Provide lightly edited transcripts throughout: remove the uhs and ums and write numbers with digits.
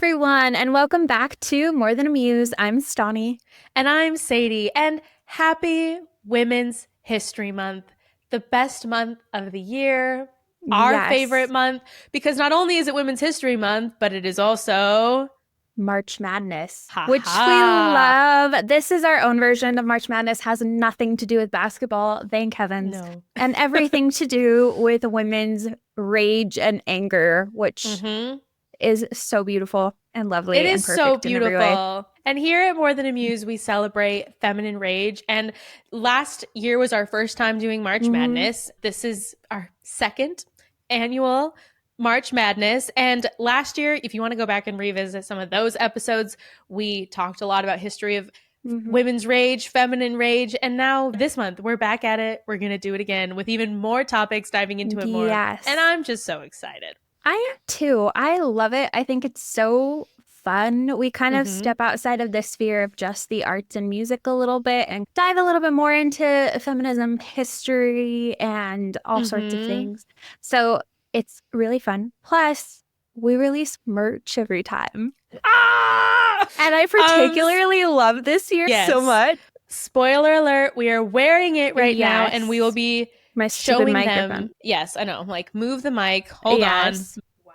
everyone, and welcome back to More Than a Muse. I'm Stauney. And I'm Sadie. And happy Women's History Month, the best month of the year, our favorite Yes, month, because not only is it Women's History Month, but it is also, March Madness, which we haha, love. This is our own version of March Madness, has nothing to do with basketball, thank heavens, no. and everything to do with women's rage and anger, which Mm-hmm. is so beautiful and It lovely and is so perfect in every way. beautiful. And here at More Than a Muse, we celebrate feminine rage. And last year was our first time doing March Mhm. Madness. This is our second annual March Madness. And last year, if you want to go back and revisit some of those episodes, we talked a lot about history of Mhm. women's rage, feminine rage. And now this month, we're back at it. We're going to do it again with even more topics, diving into it more. And Yes. I'm just so excited. I am too. I love it. I think it's so fun. We kind of Mm-hmm. step outside of the sphere of just the arts and music a little bit and dive a little bit more into feminism history and all sorts of Mm-hmm. things. So it's really fun. Plus, we release merch every time. Ah! And I particularly love this year so Yes. much. Spoiler alert, we are wearing it right now and we will Yes. be My stupid showing microphone. them. Yes, I know. Like, move the mic. Hold on. Yes. Wow.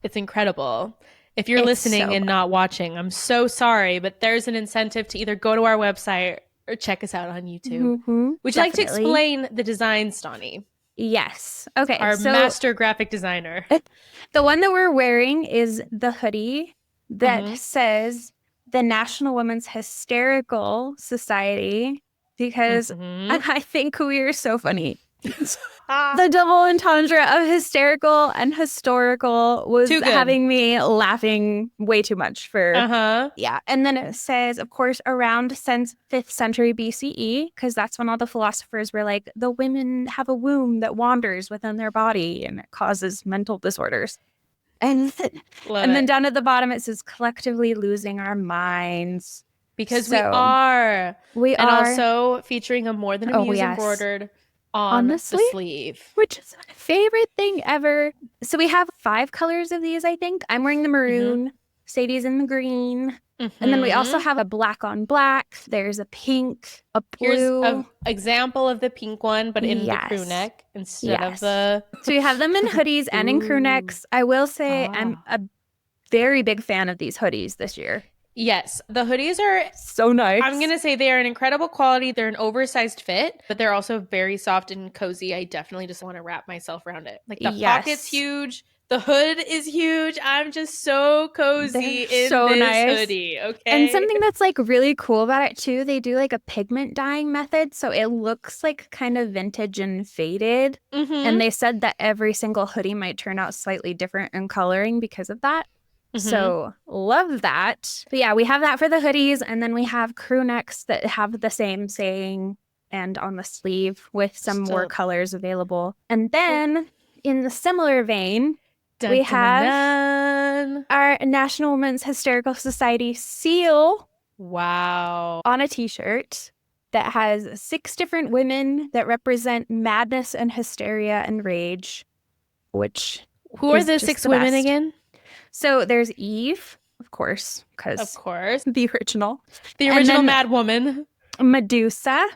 It's incredible. If you're It's listening so and fun. not watching, I'm so sorry, but there's an incentive to either go to our website or check us out on YouTube. Would you like to Definitely. explain the design, Stani? Yes. Okay. Our So master graphic designer. the one that we're wearing is the hoodie that Mm-hmm. says the National Women's Hysterical Society because Mm-hmm. I think we are so funny. Ah, The double entendre of hysterical and historical was too good. having me laughing way too much for, Uh-huh. yeah. And then it says, of course, around since 5th century BCE, because that's when all the philosophers were like, the women have a womb that wanders within their body and it causes mental disorders. And, Love and then it. down at the bottom, it says, collectively losing our minds. Because we So are. we And are, also featuring a More Than a oh, Muse yes, embroidered on the honestly, sleeve. which is my favorite thing ever. So we have 5 colors of these, I think. I'm wearing the Mm-hmm. maroon, Sadie's in the green. And then we also Mm-hmm. have a black on black. There's a pink, a Here's blue. an example of the pink one, but in the crew Yes. neck instead of Yes. the. So we have them in hoodies and in crew Ooh. necks. I will say I'm Ah. a very big fan of these hoodies this year. Yes, the hoodies are, So I'm going nice. to say they are an incredible quality. They're an oversized fit, but they're also very soft and cozy. I definitely just want to wrap myself around it. Like the pocket's Yes. huge, the hood is huge. I'm just so They're cozy in so this nice. hoodie, And okay? something that's like really cool about it too, they do like a pigment dyeing method. So it looks like kind of vintage and faded. And Mm-hmm. they said that every single hoodie might turn out slightly different in coloring because of that. Mm-hmm. So love that. But yeah, we have that for the hoodies. And then we have crew necks that have the same saying and on the sleeve with some more Still. colors available. And then in the similar vein, Dun, we dun, dun, have dun. our National Women's Hysterical Society seal Wow. on a t-shirt that has 6 different women that represent madness and hysteria and rage, which Who are is the just 6 the women best. again? So there's Eve, of course, Of because course. the original. The And original then Mad Woman. Medusa.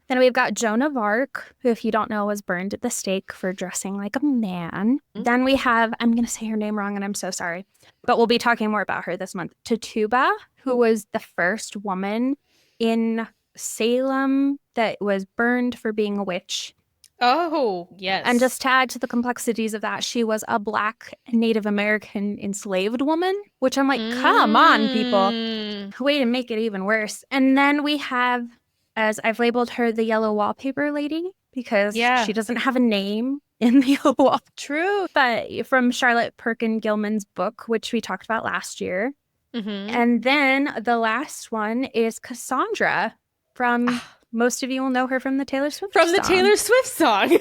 Then we've got Joan of Arc, who, if you don't know, was burned at the stake for dressing like a man. Then we have, I'm going to say her name wrong and I'm so sorry, but we'll be talking more about her this month. Tituba, who was the first woman in Salem that was burned for being a witch. Oh, And yes. just to add to the complexities of that, she was a Black Native American enslaved woman, which I'm like, come on, people. Mm. Way to make it even worse. And then we have, as I've labeled her, the yellow wallpaper lady, because Yeah. she doesn't have a name in the yellow wallpaper. True. But from Charlotte Perkin Gilman's book, which we talked about last year. Mm-hmm. And then the last one is Cassandra from, most of you will know her from the Taylor Swift From the song. Taylor Swift song.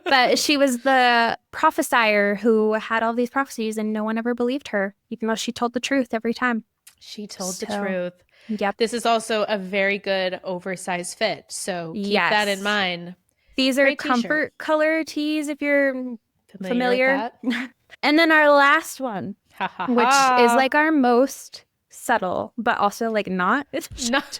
But she was the prophesier who had all these prophecies and no one ever believed her, even though she told the truth every time. She told the So, truth. yep. This is also a very good oversized fit. So keep that in Yes. mind. These are Great t-shirt. comfort color tees if you're Familiar familiar. with that? And then our last one Ha ha which is ha. like our most subtle, but also like not. Not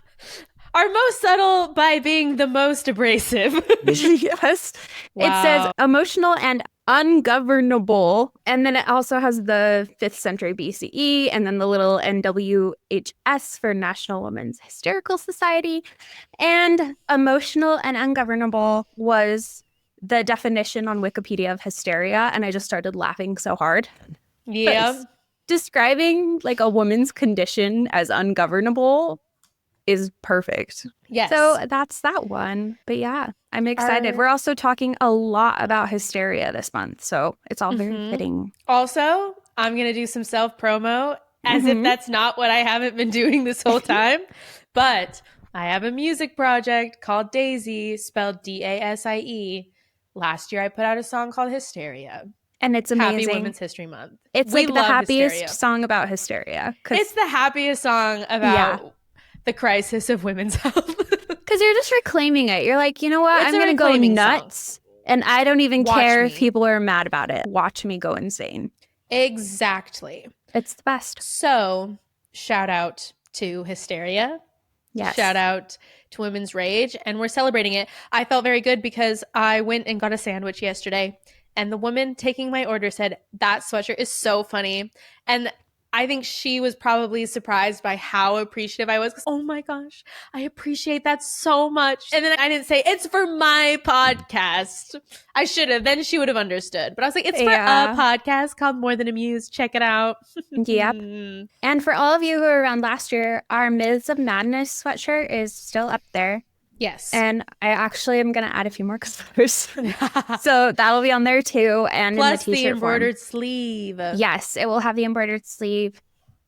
our most subtle by being the most abrasive. Yes. It says Wow. emotional and ungovernable. And then it also has the 5th century BCE and then the little NWHS for National Women's Hysterical Society. And emotional and ungovernable was the definition on Wikipedia of hysteria. And I just started laughing so hard. Yeah. Describing like a woman's condition as ungovernable is perfect. Yes. So that's that one. But yeah, I'm excited. We're also talking a lot about hysteria this month. So it's all very fitting. Also, I'm going to do some self promo as if that's not what I haven't been doing this whole time. But I have a music project called Daisy, spelled Dasie. Last year, I put out a song called Hysteria. And it's amazing. Happy Women's History Month. It's we like the happiest hysteria. song about hysteria. It's the happiest song about the crisis of women's health. Because you're just reclaiming it. You're like, you know what? I'm going to go nuts. Song. And I don't even care if people are mad about it. Watch me go insane. Exactly. It's the best. So, shout out to Hysteria. Yes. Shout out to Women's Rage. And we're celebrating it. I felt very good because I went and got a sandwich yesterday. And the woman taking my order said, that sweatshirt is so funny. And I think she was probably surprised by how appreciative I was. Oh my gosh, I appreciate that so much. And then I didn't say, it's for my podcast. I should have. Then she would have understood. But I was like, it's for a podcast called More Than Amused. Check it out. Yep. And for all of you who were around last year, our Myths of Madness sweatshirt is still up there. Yes. And I actually am going to add a few more colors. So that'll be on there too. And plus in the embroidered sleeve. Yes, it will have the embroidered sleeve.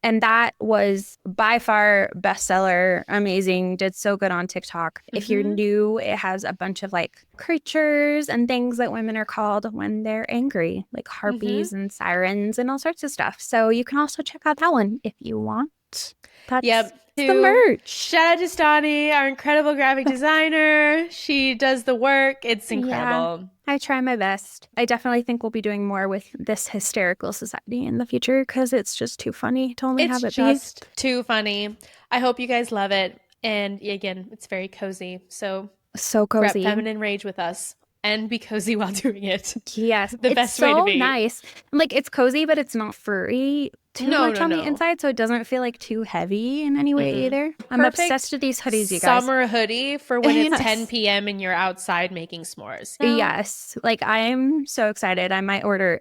And that was by far bestseller. Amazing. Did so good on TikTok. If you're new, it has a bunch of like creatures and things that women are called when they're angry, like harpies and sirens and all sorts of stuff. So you can also check out that one if you want. That's the merch. Shout out to Stauney, our incredible graphic designer. She does the work. It's incredible. Yeah, I try my best. I definitely think we'll be doing more with this hysterical society in the future because it's just too funny to only have it be. It's just too funny. I hope you guys love it. And again, it's very cozy. So cozy. Rep feminine rage with us. And be cozy while doing it. Yes. The best way to be. It's so nice. Like, it's cozy, but it's not furry too much on the inside, so it doesn't feel like too heavy in any way either. I'm obsessed with these hoodies, you guys. Summer hoodie for when it's 10 p.m. and you're outside making s'mores. Yes. Like, I'm so excited. I might order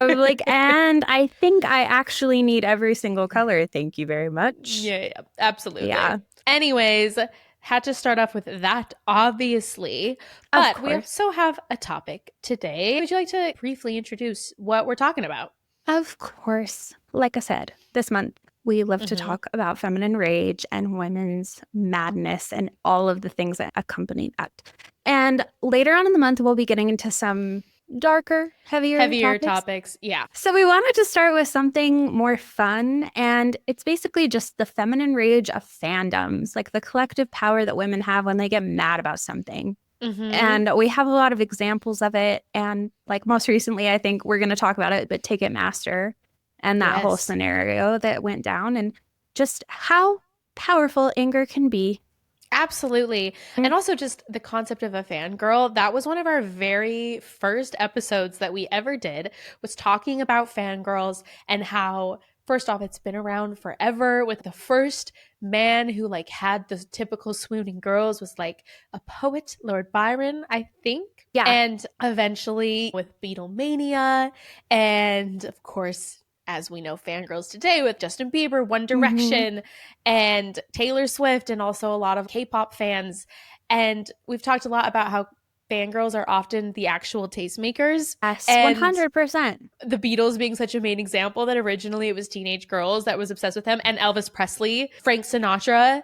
like, and I think I actually need every single color. Thank you very much. Yeah, absolutely. Yeah. Anyways, had to start off with that, obviously. But we also have a topic today. Would you like to briefly introduce what we're talking about? Of course. Like I said, this month we love to talk about feminine rage and women's madness and all of the things that accompany that. And later on in the month, we'll be getting into some darker, heavier topics. Yeah. So we wanted to start with something more fun, and it's basically just the feminine rage of fandoms, like the collective power that women have when they get mad about something. And we have a lot of examples of it, and like most recently, I think we're going to talk about it, but Ticketmaster and that whole scenario that went down, and just how powerful anger can be. Absolutely. And also just the concept of a fangirl. That was one of our very first episodes that we ever did, was talking about fangirls and how, first off, it's been around forever. With the first man who like had the typical swooning girls was like a poet, Lord Byron, I think. Yeah. And eventually with Beatlemania, and of course, as we know, fangirls today with Justin Bieber, One Direction, and Taylor Swift, and also a lot of K-pop fans. And we've talked a lot about how fangirls are often the actual tastemakers. Yes, 100%. The Beatles being such a main example, that originally it was teenage girls that was obsessed with them, and Elvis Presley, Frank Sinatra.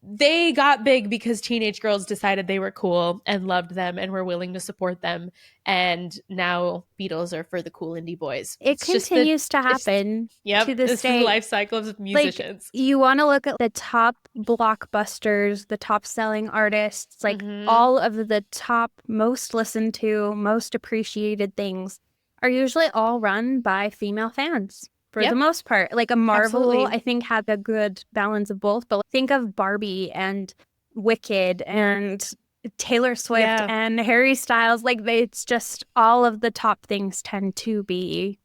They got big because teenage girls decided they were cool and loved them and were willing to support them. And now Beatles are for the cool indie boys. It continues to happen to this day. Is the life cycle of musicians. Like, you want to look at the top blockbusters, the top selling artists, like all of the top most listened to, most appreciated things are usually all run by female fans. for the most part. Like a Marvel, Absolutely. I think, had a good balance of both. But think of Barbie and Wicked and Taylor Swift and Harry Styles. Like it's just all of the top things tend to be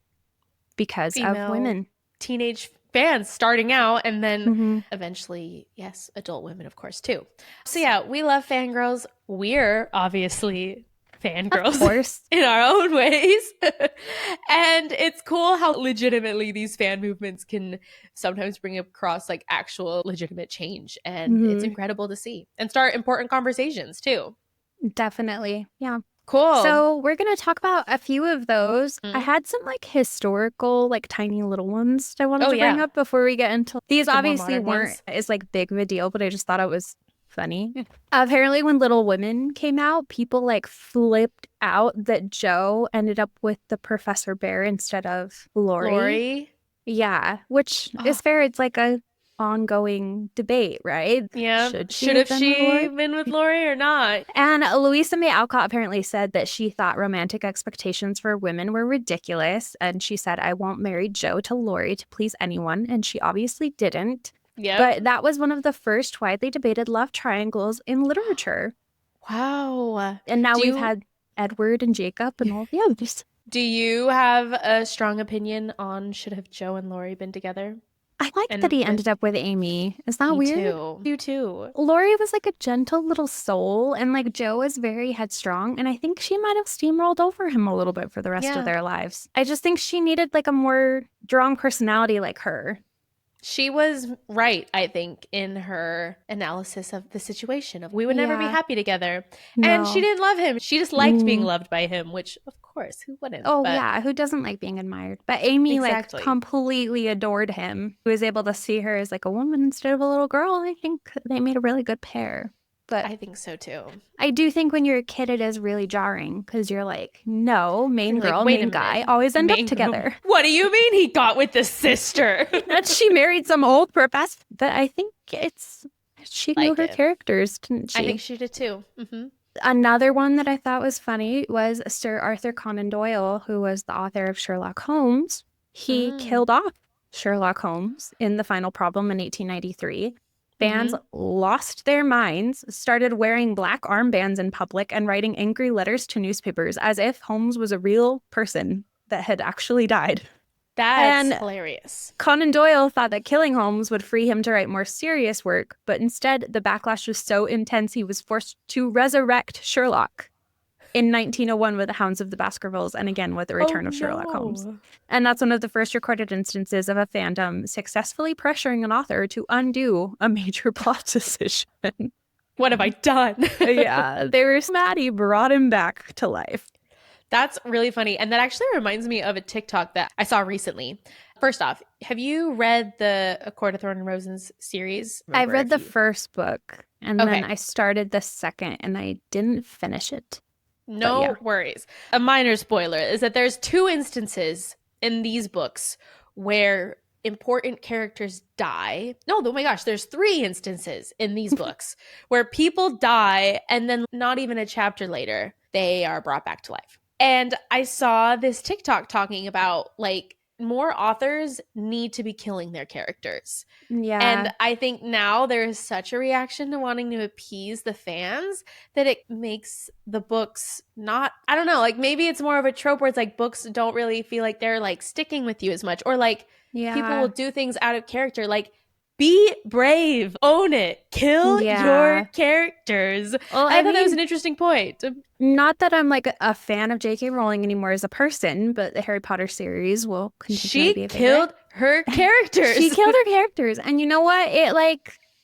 because Female of women. Teenage fans starting out, and then eventually, yes, adult women, of course, too. So yeah, we love fangirls. We're obviously fangirls, of course, in our own ways. And it's cool how legitimately these fan movements can sometimes bring across like actual legitimate change. And it's incredible to see and start important conversations too. Definitely. Yeah. Cool. So we're going to talk about a few of those. I had some like historical, like tiny little ones I wanted to bring up before we get into these. Obviously weren't as like big of a deal, but I just thought it was funny. Apparently when Little Women came out, people like flipped out that Joe ended up with the Professor Bear instead of Lori. Yeah, which is fair. It's like a ongoing debate, right? Yeah. Should have she been with Lori or not? And Louisa May Alcott apparently said that she thought romantic expectations for women were ridiculous. And she said, I won't marry Joe to Lori to please anyone. And she obviously didn't. Yeah. But that was one of the first widely debated love triangles in literature. Wow. And now we've had Edward and Jacob and all the others. Do you have a strong opinion on should have Joe and Lori been together? I like that he ended up with Amy. Is that weird? You too. Lori was like a gentle little soul, and like Joe was very headstrong, and I think she might have steamrolled over him a little bit for the rest of their lives. I just think she needed like a more strong personality like her. She was right, I think, in her analysis of the situation of we would never be happy together. No. And she didn't love him. She just liked being loved by him, which of course, who wouldn't? Oh, yeah. Who doesn't like being admired? But Amy like completely adored him. He was able to see her as like a woman instead of a little girl. I think they made a really good pair. But I think so too. I do think when you're a kid, it is really jarring because you're like, no, main girl, main guy always end up together. What do you mean he got with the sister? That she married some old professor. But I think she knew her characters, didn't she? I think she did too. Another one that I thought was funny was Sir Arthur Conan Doyle, who was the author of Sherlock Holmes. He killed off Sherlock Holmes in The Final Problem in 1893. Fans lost their minds, started wearing black armbands in public, and writing angry letters to newspapers as if Holmes was a real person that had actually died. That's hilarious. Conan Doyle thought that killing Holmes would free him to write more serious work, but instead the backlash was so intense he was forced to resurrect Sherlock in 1901 with the Hounds of the Baskervilles, and again with the return of Sherlock Holmes. And that's one of the first recorded instances of a fandom successfully pressuring an author to undo a major plot decision. What have I done? Yeah, they were mad he brought him back to life. That's really funny. And that actually reminds me of a TikTok that I saw recently. First off, have you read the A Court of Thorn and Roses series? I read the first book, and then I started the second, and I didn't finish it. No worries. A minor spoiler is that there's 2 instances in these books where important characters die. No, oh my gosh, there's 3 instances in these books where people die and then not even a chapter later, they are brought back to life. And I saw this TikTok talking about like more authors need to be killing their characters. Yeah. And I think now there is such a reaction to wanting to appease the fans that it makes the books not, I don't know, like maybe it's more of a trope where it's like books don't really feel like they're like sticking with you as much, or like people will do things out of character. Like, be brave, own it, kill your characters. Well, I thought that was an interesting point. Not that I'm like a fan of J.K. Rowling anymore as a person, but the Harry Potter series will continue to be a favorite. She killed her characters. She killed her characters. And you know what?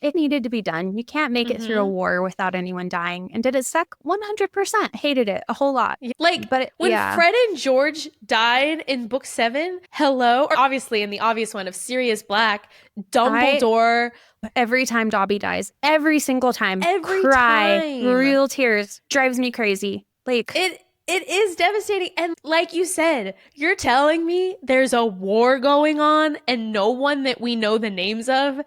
It needed to be done. You can't make it through a war without anyone dying. And did it suck? 100%. Hated it a whole lot. Like, but when Fred and George died in book 7, hello? Or obviously in the obvious one of Sirius Black, Dumbledore. Every time Dobby dies, every single time, real tears, drives me crazy. Like it is devastating. And like you said, you're telling me there's a war going on and no one that we know the names of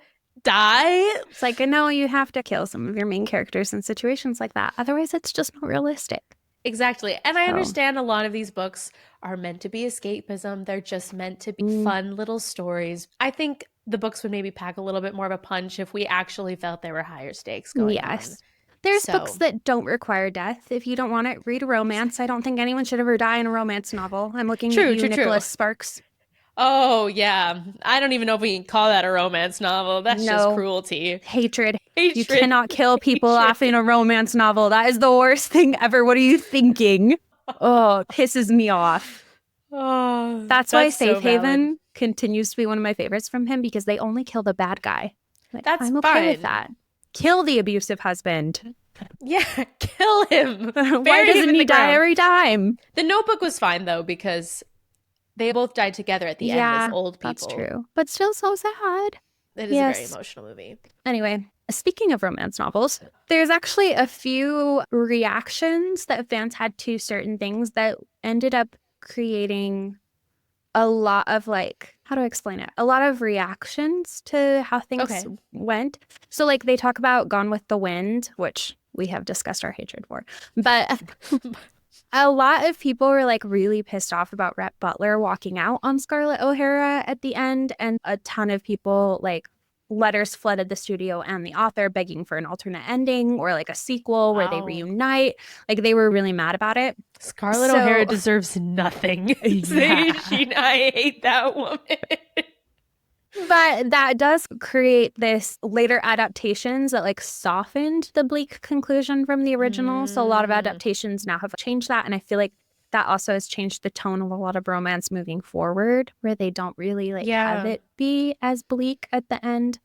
die? It's like, no, you have to kill some of your main characters in situations like that. Otherwise, it's just not realistic. Exactly. And I So, understand a lot of these books are meant to be escapism. They're just meant to be mm, fun little stories. I think the books would maybe pack a little bit more of a punch if we actually felt there were higher stakes going on. yes. There's books So, that don't require death. If you don't want it, read a romance. I don't think anyone should ever die in a romance novel. I'm looking at true, you, true, true. Nicholas Sparks. Oh, yeah. I don't even know if we can call that a romance novel. That's just No. cruelty. Hatred. You Hatred. cannot kill people off in Hatred. a romance novel. That is the worst thing ever. What are you thinking? Oh, it pisses me off. Oh, That's why that's Safe so valid. Haven continues to be one of my favorites from him because they only kill the bad guy. Like, That's I'm okay with fine. that. Kill the abusive husband. Yeah, kill him. Why Bury him doesn't in he the die ground. every time? The Notebook was fine though because they both died together at the end as Yeah, old people. that's true. But still so sad. It is a very emotional movie. Anyway, speaking of romance novels, there's actually a few reactions that fans had to certain things that ended up creating a lot of like, how do I explain it? A lot of reactions to how things went. So like they talk about Gone with the Wind, which we have discussed our hatred for. But a lot of people were like really pissed off about Rhett Butler walking out on Scarlett O'Hara at the end. And a ton of people like letters flooded the studio and the author begging for an alternate ending or like a sequel where they reunite. Like they were really mad about it. Scarlett O'Hara deserves nothing. Yeah. I hate that woman. But that does create this later adaptations that like softened the bleak conclusion from the original. So a lot of adaptations now have changed that. And I feel like that also has changed the tone of a lot of romance moving forward, where they don't really like have it be as bleak at the end.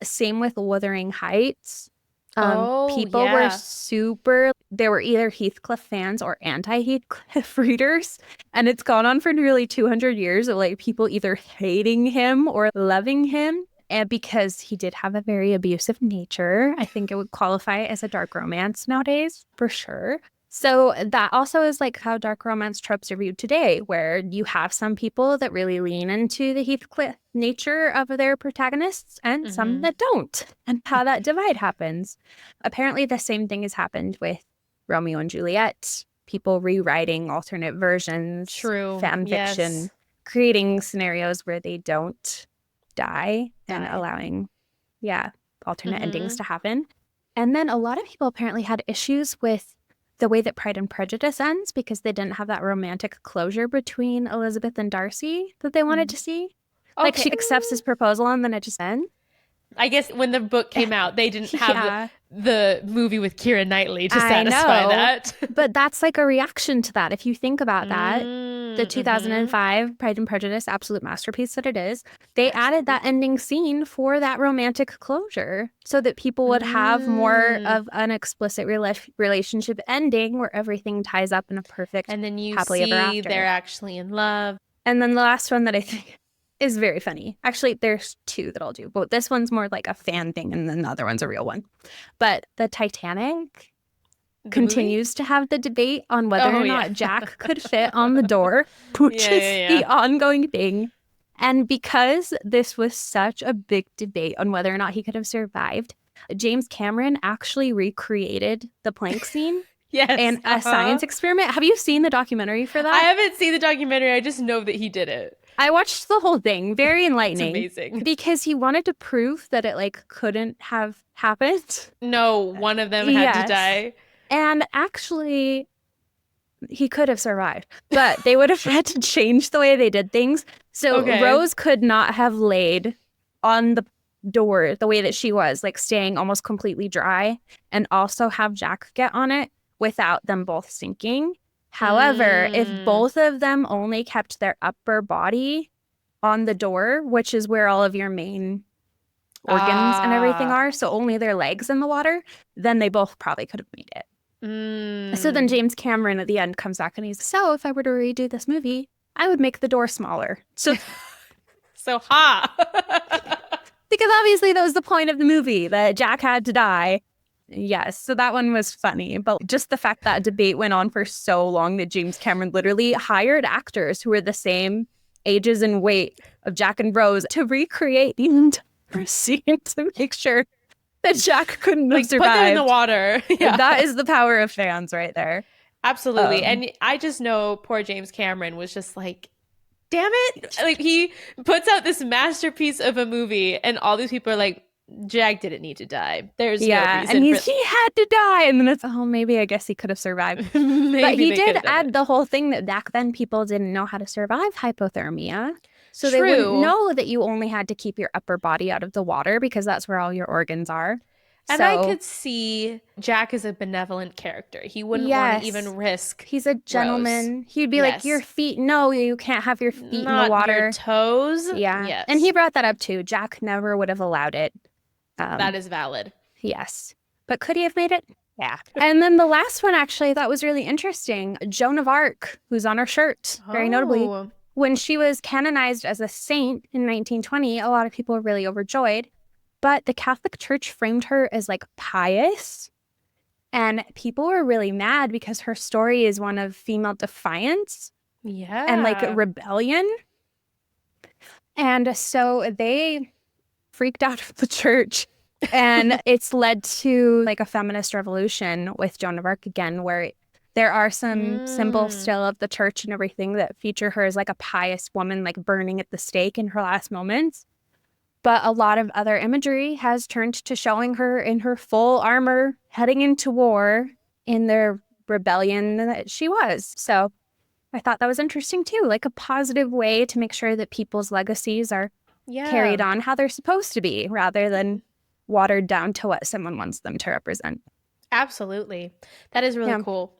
Same with Wuthering Heights. People were super, they were either Heathcliff fans or anti-Heathcliff readers. And it's gone on for nearly 200 years of like people either hating him or loving him. And because he did have a very abusive nature, I think it would qualify as a dark romance nowadays, for sure. So that also is like how dark romance tropes are viewed today, where you have some people that really lean into the Heathcliff nature of their protagonists and some that don't, and how that divide happens. Apparently, the same thing has happened with Romeo and Juliet, people rewriting alternate versions, fan fiction, creating scenarios where they don't die and allowing, alternate endings to happen. And then a lot of people apparently had issues with the way that Pride and Prejudice ends because they didn't have that romantic closure between Elizabeth and Darcy that they wanted to see. Like she accepts his proposal and then it just ends. I guess when the book came out, they didn't have the movie with Keira Knightley to satisfy that. But that's like a reaction to that. If you think about that, the 2005 Pride and Prejudice, absolute masterpiece that it is, they added that ending scene for that romantic closure so that people would have more of an explicit relationship ending where everything ties up in a perfect and then you happily ever see after. They're actually in love. And then the last one that I think is very funny. Actually, there's two that I'll do, but this one's more like a fan thing and then the other one's a real one. But the Titanic continues to have the debate on whether or not Jack could fit on the door, which is the ongoing thing. And because this was such a big debate on whether or not he could have survived, James Cameron actually recreated the plank scene. And a science experiment. Have you seen the documentary for that? I haven't seen the documentary. I just know that he did it. I watched the whole thing. Very enlightening. It's amazing. Because he wanted to prove that it like couldn't have happened. No, one of them had to die. And actually, he could have survived. But they would have had to change the way they did things. So Rose could not have laid on the door the way that she was, like staying almost completely dry, and also have Jack get on it without them both sinking. However, if both of them only kept their upper body on the door, which is where all of your main organs and everything are, so only their legs in the water, then they both probably could have made it. So then James Cameron at the end comes back and he's, so if I were to redo this movie, I would make the door smaller. So because obviously that was the point of the movie, that Jack had to die. Yes, so that one was funny. But just the fact that debate went on for so long that James Cameron literally hired actors who were the same ages and weight of Jack and Rose to recreate the entire scene to make sure that Jack couldn't have survived. Put them in the water. That is the power of fans right there. Absolutely. And I just know poor James Cameron was just like, damn it. Like, he puts out this masterpiece of a movie, and all these people are like, Jack didn't need to die. There's no Yeah, and reason for he had to die, and then it's maybe I guess he could have survived. maybe But he they could did have done add it. the whole thing that back then people didn't know how to survive hypothermia. So they wouldn't True. know that you only had to keep your upper body out of the water because that's where all your organs are. And I So could see Jack as a benevolent character. He wouldn't want to yes, even risk he's a Rose. gentleman. He'd be like, your Yes. feet, no, you can't have your feet in the Not your water. toes. Yeah. And he Yes. brought that up too. Jack never would have allowed it. That is valid. Yes. But could he have made it? Yeah. And then the last one actually I thought was really interesting. Joan of Arc, who's on her shirt, very notably. Oh. When she was canonized as a saint in 1920, a lot of people were really overjoyed. But the Catholic Church framed her as like pious. And people were really mad because her story is one of female defiance Yeah. and like rebellion. And so they freaked out of the church. And it's led to like a feminist revolution with Joan of Arc again, where there are some symbols still of the church and everything that feature her as like a pious woman, like burning at the stake in her last moments. But a lot of other imagery has turned to showing her in her full armor heading into war in the rebellion that she was. So I thought that was interesting too, like a positive way to make sure that people's legacies are carried on how they're supposed to be rather than watered down to what someone wants them to represent. Absolutely. That is really cool.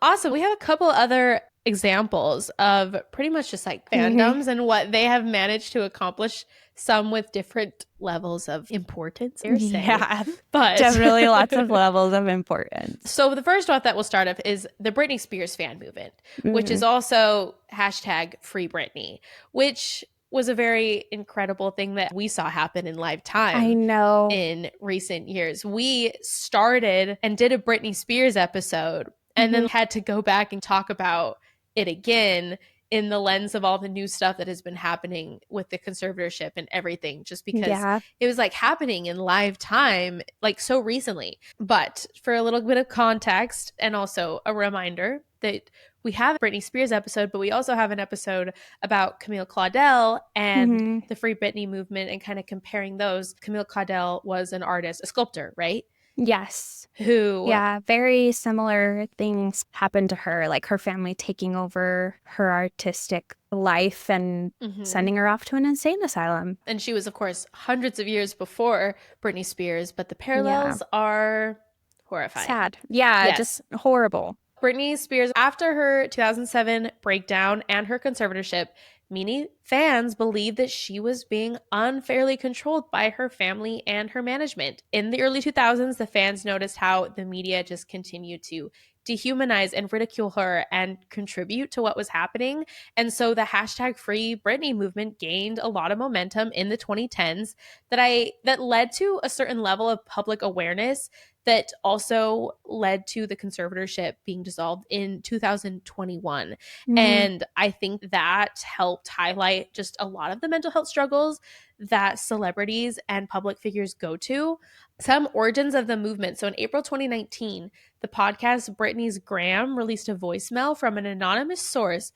Awesome. We have a couple other examples of pretty much just like fandoms and what they have managed to accomplish, some with different levels of importance. Yeah, but definitely lots of levels of importance. So the first one that we'll start off is the Britney Spears fan movement, which is also hashtag Free Britney, which was a very incredible thing that we saw happen in live time. I know. In recent years. We started and did a Britney Spears episode and then had to go back and talk about it again in the lens of all the new stuff that has been happening with the conservatorship and everything, just because it was like happening in live time, like so recently. But for a little bit of context and also a reminder that we have a Britney Spears episode, but we also have an episode about Camille Claudel and the Free Britney movement and kind of comparing those. Camille Claudel was an artist, a sculptor, right? Yes. Who? Yeah, very similar things happened to her, like her family taking over her artistic life and sending her off to an insane asylum. And she was, of course, hundreds of years before Britney Spears, but the parallels are horrifying. Sad. Yeah, just horrible. Britney Spears, after her 2007 breakdown and her conservatorship, many fans believed that she was being unfairly controlled by her family and her management. In the early 2000s, the fans noticed how the media just continued to dehumanize and ridicule her and contribute to what was happening. And so the hashtag Free Britney movement gained a lot of momentum in the 2010s that led to a certain level of public awareness that also led to the conservatorship being dissolved in 2021. And I think that helped highlight just a lot of the mental health struggles that celebrities and public figures go to. Some origins of the movement. So in April 2019, the podcast Britney's Gram released a voicemail from an anonymous source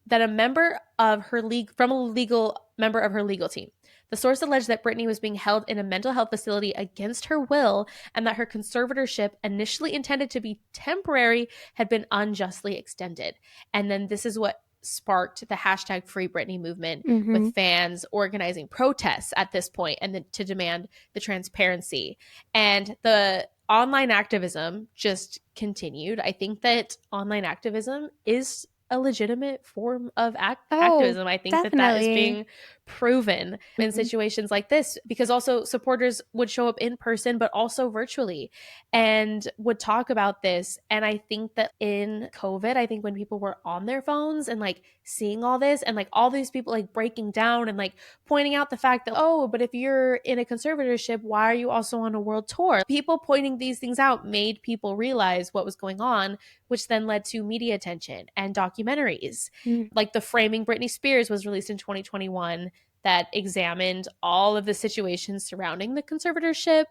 that a member of her member of her legal team. The source alleged that Britney was being held in a mental health facility against her will and that her conservatorship, initially intended to be temporary, had been unjustly extended. And then this is what sparked the hashtag Free Britney movement, with fans organizing protests at this point and then to demand the transparency. And the online activism just continued. I think that online activism is a legitimate form of activism. I think that is being proven in situations like this, because also supporters would show up in person but also virtually and would talk about this. And I think that in COVID, I think when people were on their phones and like seeing all this and like all these people like breaking down and like pointing out the fact that, oh, but if you're in a conservatorship, why are you also on a world tour? People pointing these things out made people realize what was going on, which then led to media attention and documentaries. Like the Framing Britney Spears was released in 2021 that examined all of the situations surrounding the conservatorship.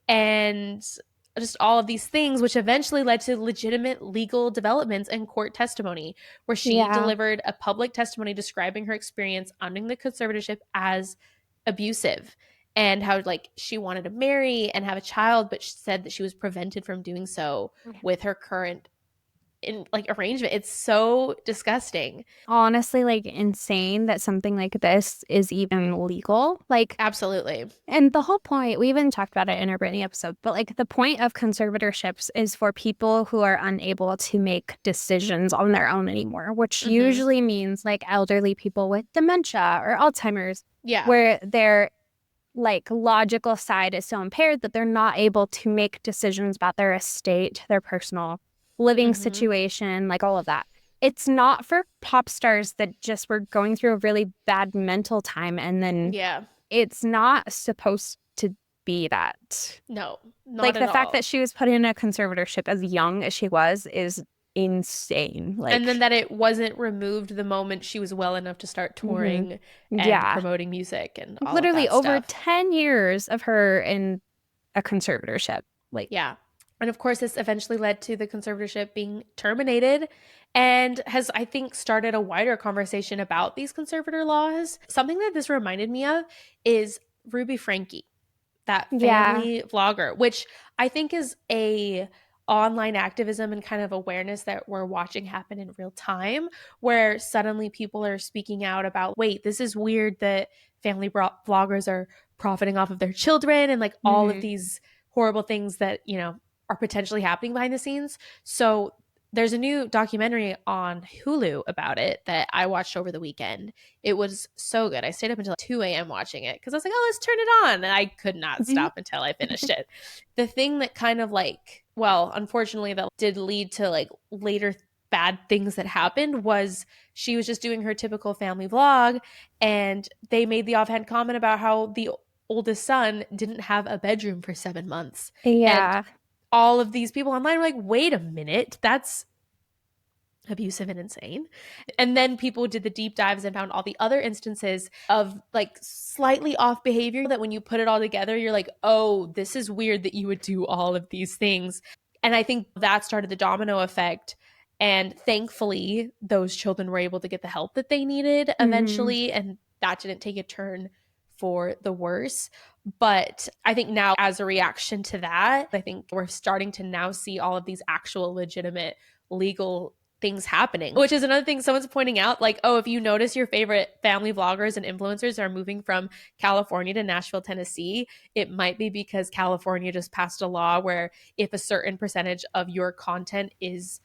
And just all of these things, which eventually led to legitimate legal developments and court testimony, where she Yeah. delivered a public testimony describing her experience under the conservatorship as abusive, and how like she wanted to marry and have a child, but she said that she was prevented from doing so with her current in like arrangement. It's so disgusting. Honestly, like insane that something like this is even legal. Like, Absolutely. and the whole point, we even talked about it in our Britney episode, but like the point of conservatorships is for people who are unable to make decisions on their own anymore, which usually means like elderly people with dementia or Alzheimer's, Yeah. where their like logical side is so impaired that they're not able to make decisions about their estate, their personal living situation, like all of that. It's not for pop stars that just were going through a really bad mental time, and then Yeah. it's not supposed to be that. No, not Like at the all. fact that she was put in a conservatorship as young as she was is insane. Like, And then that it wasn't removed the moment she was well enough to start touring and yeah, promoting music and all literally of that over stuff. 10 years of her in a conservatorship. Like, Yeah. And of course, this eventually led to the conservatorship being terminated and has, I think, started a wider conversation about these conservator laws. Something that this reminded me of is Ruby Frankie, that yeah, family vlogger, which I think is a online activism and kind of awareness that we're watching happen in real time, where suddenly people are speaking out about, wait, this is weird that family vloggers are profiting off of their children and like all of these horrible things that, you know, are potentially happening behind the scenes. So there's a new documentary on Hulu about it that I watched over the weekend. It was so good. I stayed up until 2 a.m. watching it because I was like, oh, let's turn it on. And I could not stop until I finished it. The thing that kind of like, well, unfortunately, that did lead to like later bad things that happened was she was just doing her typical family vlog, and they made the offhand comment about how the oldest son didn't have a bedroom for 7 months. And yeah, all of these people online were like, wait a minute, that's abusive and insane. And then people did the deep dives and found all the other instances of like slightly off behavior that when you put it all together, you're like, oh, this is weird that you would do all of these things. And I think that started the domino effect. And thankfully, those children were able to get the help that they needed eventually. And that didn't take a turn for the worse. But I think now, as a reaction to that, I think we're starting to now see all of these actual legitimate legal things happening, which is another thing someone's pointing out, like, oh, if you notice your favorite family vloggers and influencers are moving from California to Nashville, Tennessee, it might be because California just passed a law where if a certain percentage of your content is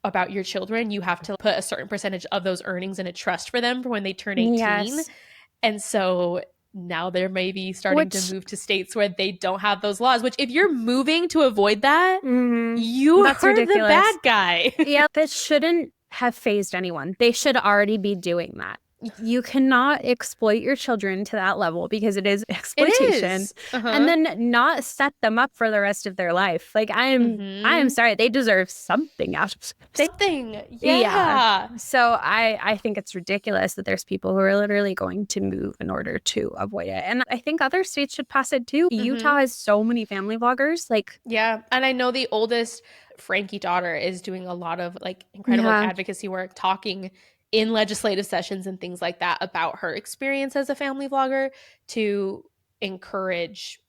about your children, you have to put a certain percentage of those earnings in a trust for them for when they turn 18. yes. And so now they're maybe starting to move to states where they don't have those laws, which if you're moving to avoid that, you That's are ridiculous. the bad guy. Yeah, this shouldn't have phased anyone. They should already be doing that. You cannot exploit your children to that level because it is exploitation. It is. And then not set them up for the rest of their life. Like I am sorry, they deserve something out of something. Yeah. So I think it's ridiculous that there's people who are literally going to move in order to avoid it. And I think other states should pass it too. Utah has so many family vloggers. Like, yeah. And I know the oldest Frankie daughter is doing a lot of like incredible advocacy work, talking in legislative sessions and things like that about her experience as a family vlogger to encourage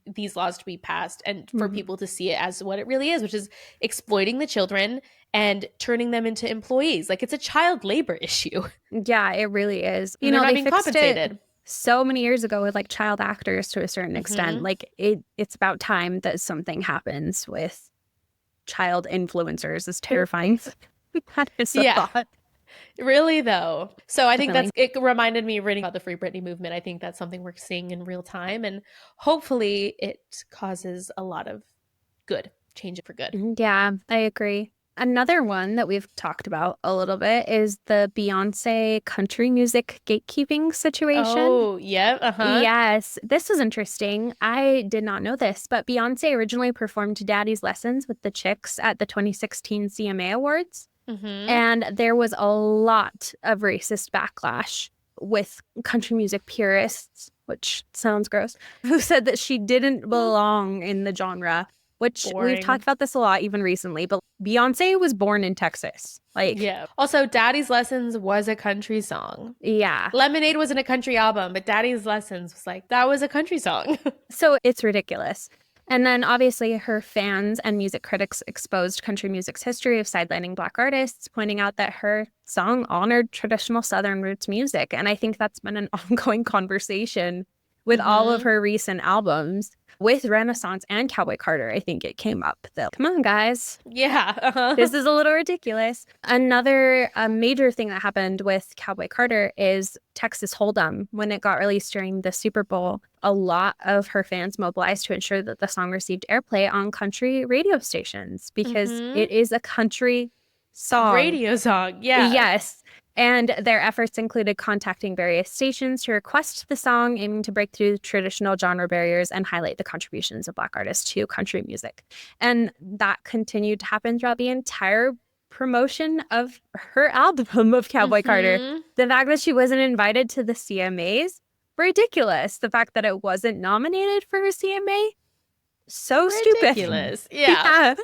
these laws to be passed and for people to see it as what it really is, which is exploiting the children and turning them into employees. Like it's a child labor issue. Yeah, it really is. You know, they fixed it so many years ago with like child actors to a certain extent. Like it's about time that something happens with child influencers. Is terrifying. That is a thought. Really, though. So I think it reminded me reading about the Free Britney movement. I think that's something we're seeing in real time. And hopefully it causes a lot of good, change it for good. Yeah, I agree. Another one that we've talked about a little bit is the Beyoncé country music gatekeeping situation. Oh, yeah. Yes, this was interesting. I did not know this, but Beyoncé originally performed Daddy's Lessons with the Chicks at the 2016 CMA Awards. And there was a lot of racist backlash with country music purists, which sounds gross, who said that she didn't belong in the genre which we've Boring. talked about this a lot even recently, but Beyonce was born in Texas. Like, Yeah. Also, Daddy's Lessons was a country song. yeah. Lemonade wasn't a country album, but Daddy's Lessons was like, that was a country song. So it's ridiculous. And then obviously her fans and music critics exposed country music's history of sidelining Black artists, pointing out that her song honored traditional Southern roots music. And I think that's been an ongoing conversation with all of her recent albums. With Renaissance and Cowboy Carter, I think it came up that, come on, guys. Yeah. This is a little ridiculous. Another major thing that happened with Cowboy Carter is Texas Hold'em. When it got released during the Super Bowl, a lot of her fans mobilized to ensure that the song received airplay on country radio stations because it is a country song. Radio song, yeah. Yes. And their efforts included contacting various stations to request the song, aiming to break through traditional genre barriers and highlight the contributions of Black artists to country music. And that continued to happen throughout the entire promotion of her album of Cowboy Carter. The fact that she wasn't invited to the CMAs, ridiculous. The fact that it wasn't nominated for her CMA, so ridiculous. Stupid. Yeah.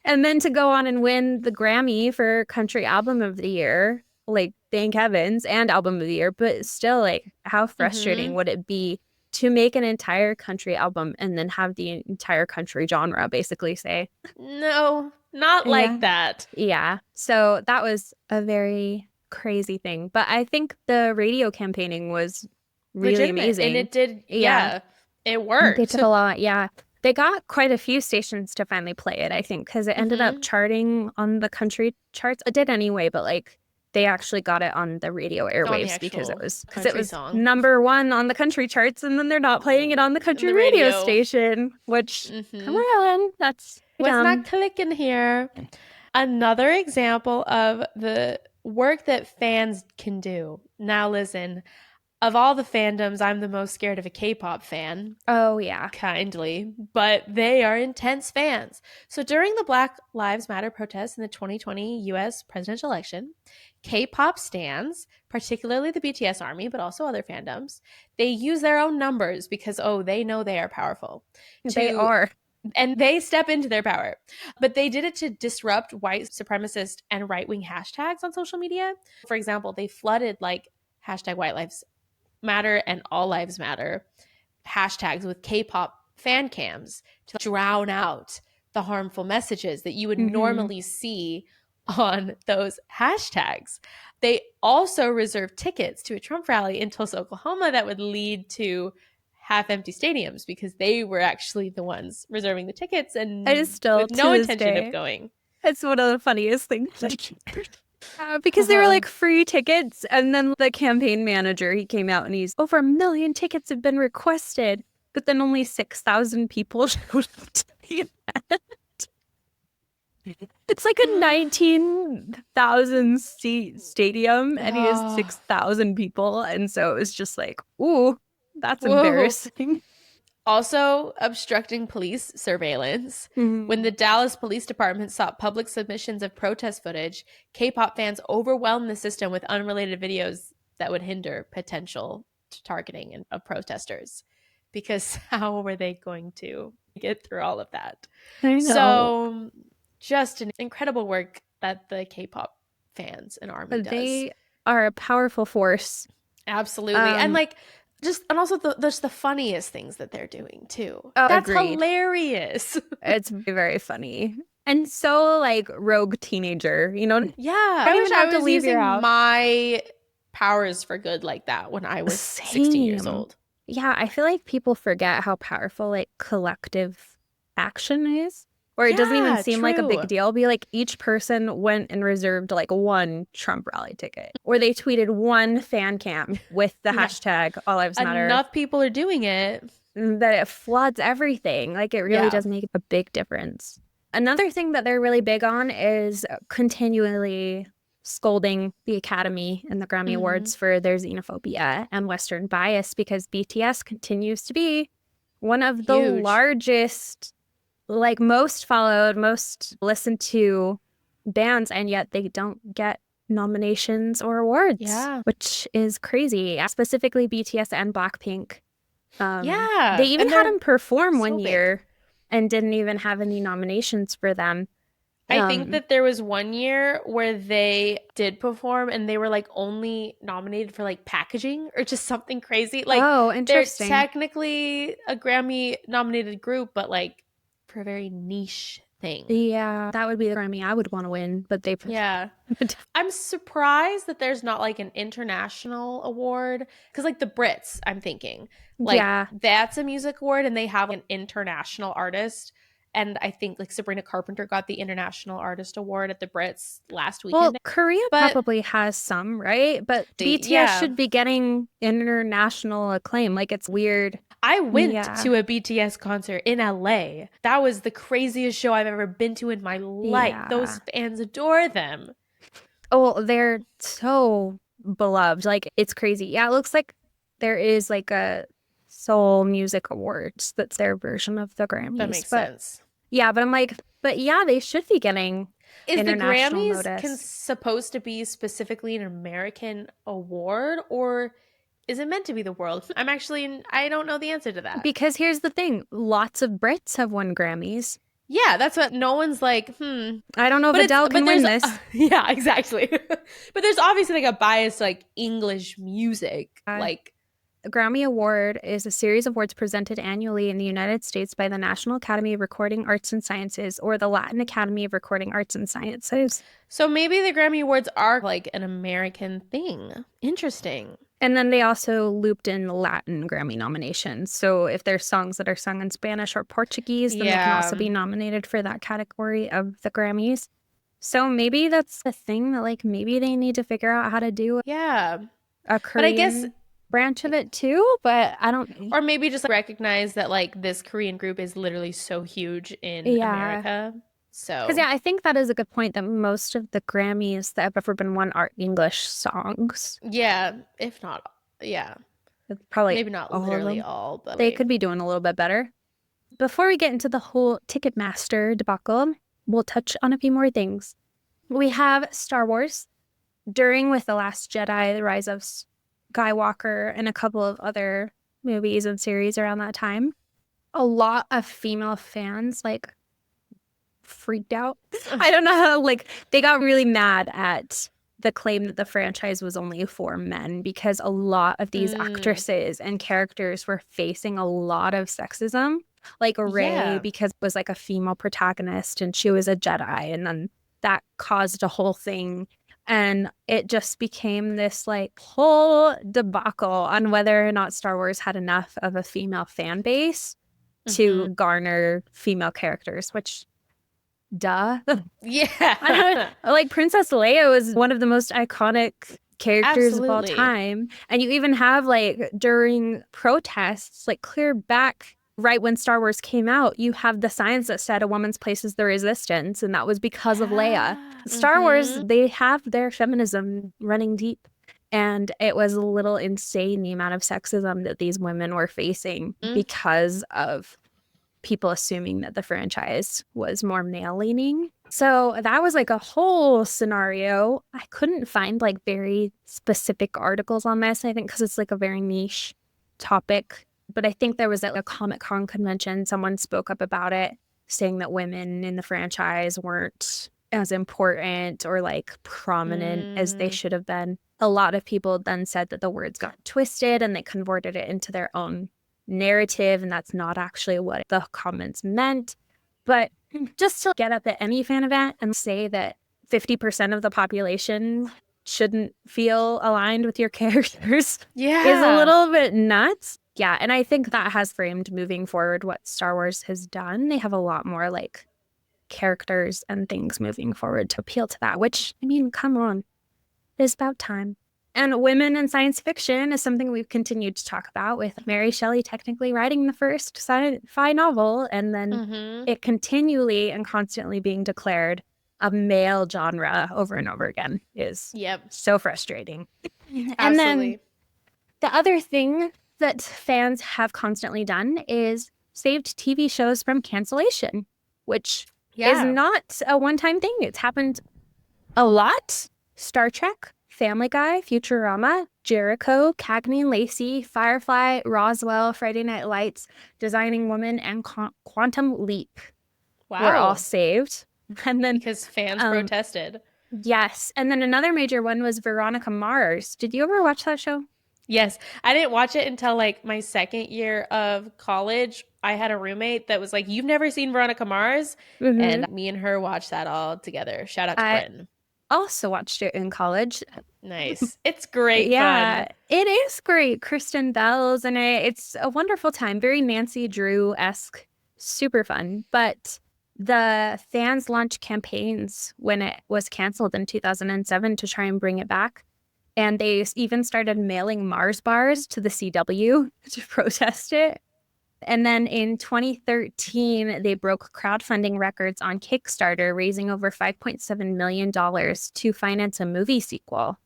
And then to go on and win the Grammy for Country Album of the Year, like, thank heavens, and Album of the Year, but still, like, how frustrating would it be to make an entire country album and then have the entire country genre basically say, no, not like that. Yeah. So that was a very crazy thing. But I think the radio campaigning was really amazing. And it did, it worked. They did a lot, They got quite a few stations to finally play it, I think, because it ended up charting on the country charts. It did anyway, but, like, they actually got it on the radio airwaves because it was #1 on the country charts, and then they're not playing it on the country radio station, which, come on, that's dumb. Not clicking here. Another example of the work that fans can do. Now listen, of all the fandoms, I'm the most scared of a K-pop fan. Oh, yeah. Kindly. But they are intense fans. So during the Black Lives Matter protests in the 2020 US presidential election, K-pop stans, particularly the BTS army, but also other fandoms, they use their own numbers because, they know they are powerful. They are. And they step into their power. But they did it to disrupt white supremacist and right-wing hashtags on social media. For example, they flooded like hashtag White Lives Matter and All Lives Matter hashtags with K-pop fan cams to drown out the harmful messages that you would normally see on those hashtags. They also reserved tickets to a Trump rally in Tulsa, Oklahoma that would lead to half-empty stadiums because they were actually the ones reserving the tickets and with no intention of going. It's one of the funniest things. Because they were like free tickets, and then the campaign manager, he came out and he's over 1 million tickets have been requested, but then only 6,000 people showed up to the event. It's like a 19,000 seat stadium, and he has 6,000 people, and so it was just like, ooh, that's embarrassing. Also, obstructing police surveillance. When the Dallas Police Department sought public submissions of protest footage, K-pop fans overwhelmed the system with unrelated videos that would hinder potential targeting of protesters. Because how were they going to get through all of that? I know. So, just an incredible work that the K-pop fans and army does. They are a powerful force. Absolutely. And like, and also just the funniest things that they're doing too. Oh, that's agreed. Hilarious. It's very funny. And so, like, rogue teenager, you know? Yeah. I wish I was using my powers for good like that when I was 16 years old. Yeah, I feel like people forget how powerful, like, collective action is. Or it doesn't even seem like a big deal. Be like, each person went and reserved like one Trump rally ticket. Or they tweeted one fan cam with the hashtag All Lives Matter. Enough people are doing it. That it floods everything. Like, it really does make a big difference. Another thing that they're really big on is continually scolding the Academy and the Grammy Awards for their xenophobia and Western bias, because BTS continues to be one of the largest, like, most followed, most listened to bands, and yet they don't get nominations or awards, which is crazy. Specifically BTS and Blackpink. They even had them perform one year, and didn't even have any nominations for them. I think that there was one year where they did perform and they were like only nominated for like packaging or just something crazy. Like oh, they're interesting. technically a Grammy nominated group, but like for a very niche thing. Yeah, that would be the Grammy I would want to win, but they Yeah. I'm surprised that there's not like an international award because like the Brits, I'm thinking like yeah. that's a music award and they have an international artist. And I think like Sabrina Carpenter got the International Artist Award at the Brits last Well, weekend. Korea But probably has some, right? But BTS yeah, should be getting international acclaim. Like it's weird. I went Yeah. to a BTS concert in LA. That was the craziest show I've ever been to in my life. Yeah. Those fans adore them. Oh, they're so beloved. Like it's crazy. Yeah, it looks like there is like a Seoul Music Awards that's their version of the Grammys. That makes sense. Yeah, but I'm like, but yeah, they should be getting Is the international Grammys notice. supposed to be specifically an American award or is it meant to be the world? I don't know the answer to that. Because here's the thing, lots of Brits have won Grammys. Yeah, that's what no one's like, I don't know if Adele can win this. Yeah, exactly. But there's obviously like a bias to like English music. Like a Grammy Award is a series of awards presented annually in the United States by the National Academy of Recording Arts and Sciences or the Latin Academy of Recording Arts and Sciences. So maybe the Grammy Awards are like an American thing. Interesting. And then they also looped in Latin Grammy nominations. So if there's songs that are sung in Spanish or Portuguese, then they can also be nominated for that category of the Grammys. So maybe that's the thing that like maybe they need to figure out how to do a Korean but I guess branch of it too, but I don't. Or maybe just like, recognize that like this Korean group is literally so huge in America. So because I think that is a good point that most of the Grammys that have ever been won are English songs. Yeah, if not, yeah, it's probably maybe not literally all, but they could be doing a little bit better. Before we get into the whole Ticketmaster debacle, we'll touch on a few more things. We have Star Wars. During With the Last Jedi, The Rise of Skywalker, and a couple of other movies and series around that time, a lot of female fans like freaked out. I don't know how, like they got really mad at the claim that the franchise was only for men because a lot of these actresses and characters were facing a lot of sexism. Like Rey, because it was like a female protagonist and she was a Jedi, and then that caused a whole thing. And it just became this like whole debacle on whether or not Star Wars had enough of a female fan base to garner female characters, which duh. Yeah. Like Princess Leia was one of the most iconic characters of all time. And you even have like during protests, like clear back right when Star Wars came out, you have the signs that said a woman's place is the resistance. And that was because of Leia. Star Wars, they have their feminism running deep. And it was a little insane the amount of sexism that these women were facing because of people assuming that the franchise was more male leaning. So that was like a whole scenario. I couldn't find like very specific articles on this, I think, because it's like a very niche topic. But I think there was at a Comic-Con convention, someone spoke up about it, saying that women in the franchise weren't as important or like prominent as they should have been. A lot of people then said that the words got twisted and they converted it into their own narrative, and that's not actually what the comments meant. But just to get up at any fan event and say that 50% of the population shouldn't feel aligned with your characters is a little bit nuts. Yeah, and I think that has framed moving forward what Star Wars has done. They have a lot more like characters and things moving forward to appeal to that, which, I mean, come on. It's about time. And women in science fiction is something we've continued to talk about, with Mary Shelley technically writing the first sci-fi novel, and then it continually and constantly being declared a male genre over and over again is so frustrating. And then the other thing that fans have constantly done is saved TV shows from cancellation, which is not a one-time thing. It's happened a lot. Star Trek Family Guy, Futurama, Jericho, Cagney and Lacey, Firefly, Roswell, Friday Night Lights, Designing Woman, and Quantum Leap were all Wow. saved. And then, Because fans um, protested. yes. And then another major one was Veronica Mars. Did you ever watch that show? Yes. I didn't watch it until like my second year of college. I had a roommate that was like, "You've never seen Veronica Mars?" Mm-hmm. And me and her watched that all together. Shout out to I Bryn. also watched it in college. Nice. It's great Yeah, fun. it is great. Kristen Bell's in it. It's a wonderful time. Very Nancy Drew-esque, super fun. But the fans launched campaigns when it was canceled in 2007 to try and bring it back. And they even started mailing Mars bars to the CW to protest it. And then in 2013, they broke crowdfunding records on Kickstarter, raising over $5.7 million to finance a movie sequel.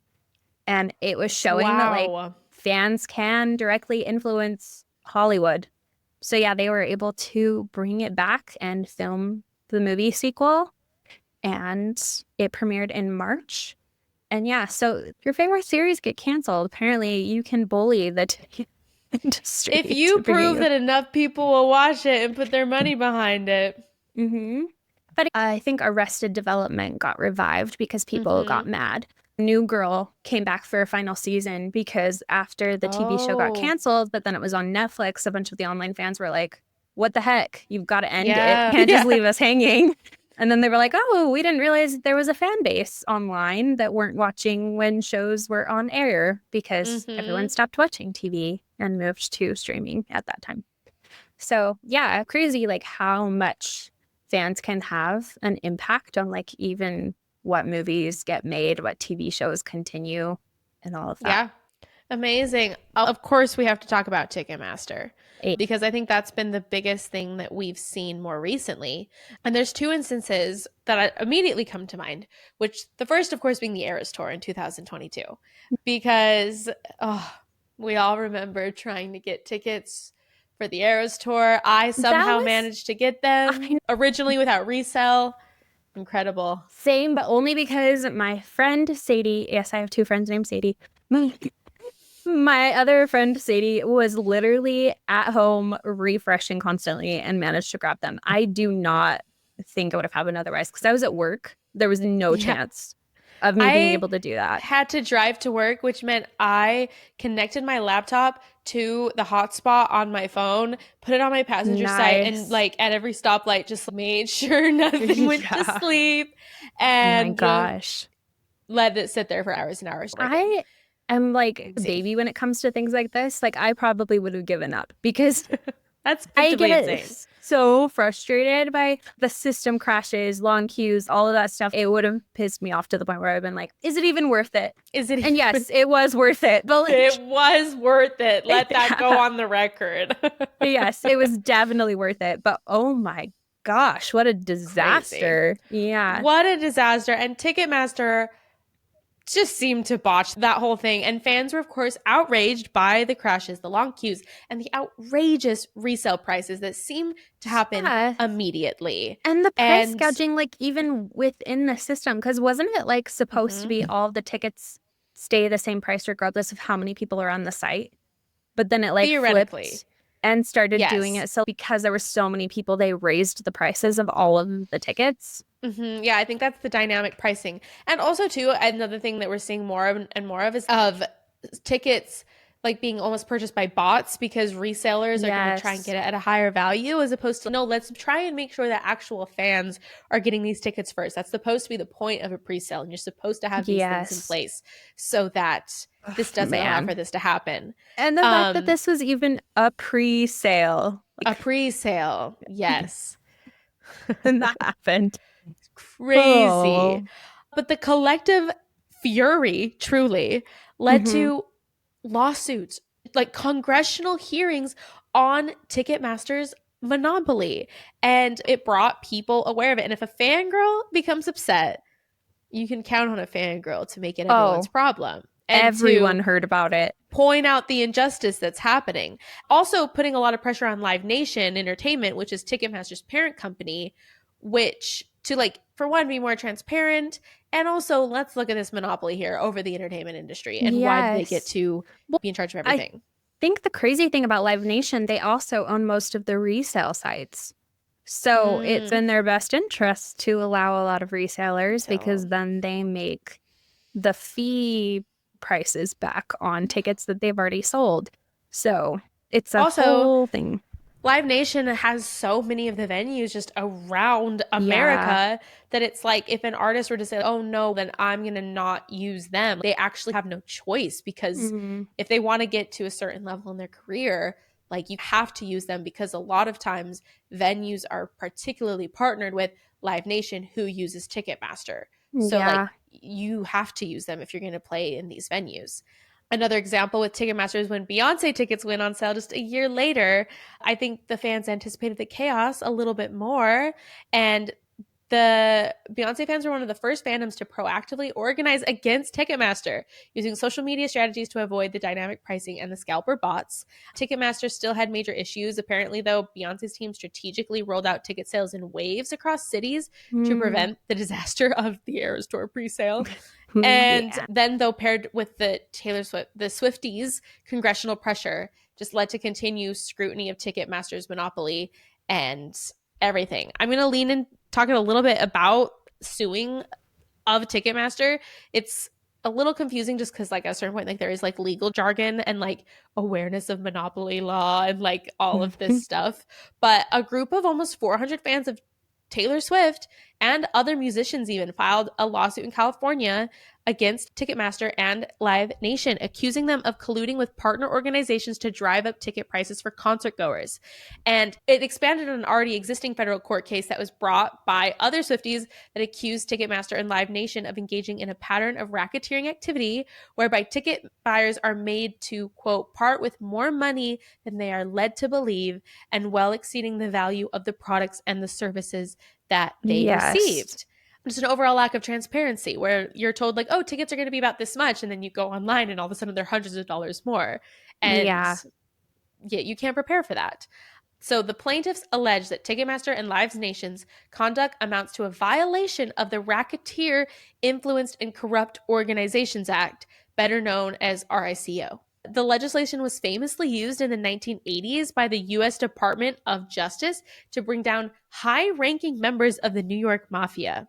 And it was showing that like Wow. fans can directly influence Hollywood. So yeah, they were able to bring it back and film the movie sequel, and it premiered in March. And yeah, so if your favorite series get canceled, apparently you can bully the industry If to you bring prove you. that enough people will watch it and put their money behind it. Mm-hmm. But I think Arrested Development got revived because people got Mm-hmm. mad. New Girl came back for a final season because after the TV show got Oh, canceled, but then it was on Netflix, a bunch of the online fans were like, what the heck? You've got to end it. You yeah. can't just Yeah. leave us hanging. And then they were like, oh, we didn't realize there was a fan base online that weren't watching when shows were on air because everyone Mm-hmm. stopped watching TV and moved to streaming at that time. So yeah, crazy like how much fans can have an impact on like even what movies get made, what TV shows continue, and all of that. Yeah. Amazing. Of course, we have to talk about Ticketmaster Eh, because I think that's been the biggest thing that we've seen more recently. And there's two instances that immediately come to mind, which the first, of course, being the Eras Tour in 2022, because oh, we all remember trying to get tickets for the Eras Tour. I That somehow was managed to get I them know, originally without resale. Incredible. same, but only because my friend Sadie, yes, I have two friends named Sadie. My other friend Sadie was literally at home refreshing constantly and managed to grab them. I do not think I would have happened otherwise because I was at work. There was no Yeah. chance of me being I able to do that. had to drive to work, which meant I connected my laptop to the hotspot on my phone, put it on my passenger side, and Nice. like at every stoplight, just made sure nothing went to Yeah. sleep Oh my and just gosh. let it sit there for hours and hours working. I am like a See, baby when it comes to things like this. Like I probably would have given up because that's I predictably get insane. so frustrated by the system crashes, long queues, all of that stuff. It would have pissed me off to the point where I've been like, is it even worth it? Is it And even? yes, it was worth it. But It like, was worth it. Let that go yeah, on the record. yes, it was definitely worth it. But oh my gosh, what a Crazy. disaster. Yeah. What a disaster. And Ticketmaster just seemed to botch that whole thing. And fans were, of course, outraged by the crashes, the long queues, and the outrageous resale prices that seem to happen Yeah. immediately. And the price And gouging, like even within the system, because wasn't it like supposed to mhm, be all of the tickets stay the same price regardless of how many people are on the site? But then it like theoretically, flipped and started doing yes. it. So because there were so many people, they raised the prices of all of the tickets. Yeah, I think that's the dynamic pricing. And also, too, another thing that we're seeing more of and more of is of tickets like being almost purchased by bots because resellers are going to try and Yes. get it at a higher value as opposed to no, let's try and make sure that actual fans are getting these tickets first. That's supposed to be the point of a pre-sale, and you're supposed to have these things in Yes. place so that this doesn't allow for Man. this to happen. And the fact that this was even a pre-sale. A Like, pre-sale, yes. and that happened. Crazy. Oh. But the collective fury truly led Hmm. to lawsuits, like congressional hearings on Ticketmaster's monopoly. And it brought people aware of it. And if a fangirl becomes upset, you can count on a fangirl to make it everyone's Oh, problem and everyone to heard about it. point out the injustice that's happening. Also, putting a lot of pressure on Live Nation Entertainment, which is Ticketmaster's parent company, which to like, for one, be more transparent, and also let's look at this monopoly here over the entertainment industry and why do they get Yes. to Well, be in charge of I everything. think the crazy thing about Live Nation, they also own most of the resale sites. So it's in their best interest to allow a lot of resellers because then they make the fee prices back on tickets that they've already sold. So it's a Also, whole thing. Live Nation has so many of the venues just around Yeah. America that it's like if an artist were to say, oh no, then I'm going to not use them, they actually have no choice because Mm, if they want to get to a certain level in their career, like you have to use them because a lot of times venues are particularly partnered with Live Nation who uses Ticketmaster. So like yeah. you have to use them if you're going to play in these venues. Another example with Ticketmaster is when Beyoncé tickets went on sale just a year later. I think the fans anticipated the chaos a little bit more. And the Beyoncé fans were one of the first fandoms to proactively organize against Ticketmaster, using social media strategies to avoid the dynamic pricing and the scalper bots. Ticketmaster still had major issues. Apparently, though, Beyoncé's team strategically rolled out ticket sales in waves across cities to Mm, prevent the disaster of the Eras Tour presale. And yeah. then, though, paired with the the Swifties' congressional pressure just led to continued scrutiny of Ticketmaster's monopoly and everything. I'm going to lean in talking a little bit about suing of Ticketmaster. It's a little confusing just because, like, at a certain point, like, there is like legal jargon and like awareness of monopoly law and like all of this stuff. But a group of almost 400 fans of Taylor Swift and other musicians even filed a lawsuit in California against Ticketmaster and Live Nation, accusing them of colluding with partner organizations to drive up ticket prices for concert goers. And it expanded on an already existing federal court case that was brought by other Swifties that accused Ticketmaster and Live Nation of engaging in a pattern of racketeering activity whereby ticket buyers are made to, quote, part with more money than they are led to believe and well exceeding the value of the products and the services that they Yes. received. Just an overall lack of transparency where you're told like, oh, tickets are going to be about this much, and then you go online and all of a sudden they're hundreds of dollars more, and Yeah. yeah, you can't prepare for that. So the plaintiffs allege that Ticketmaster and Live Nation's conduct amounts to a violation of the Racketeer Influenced and Corrupt Organizations Act, better known as RICO. The legislation was famously used in the 1980s by the U.S. Department of Justice to bring down high-ranking members of the New York Mafia.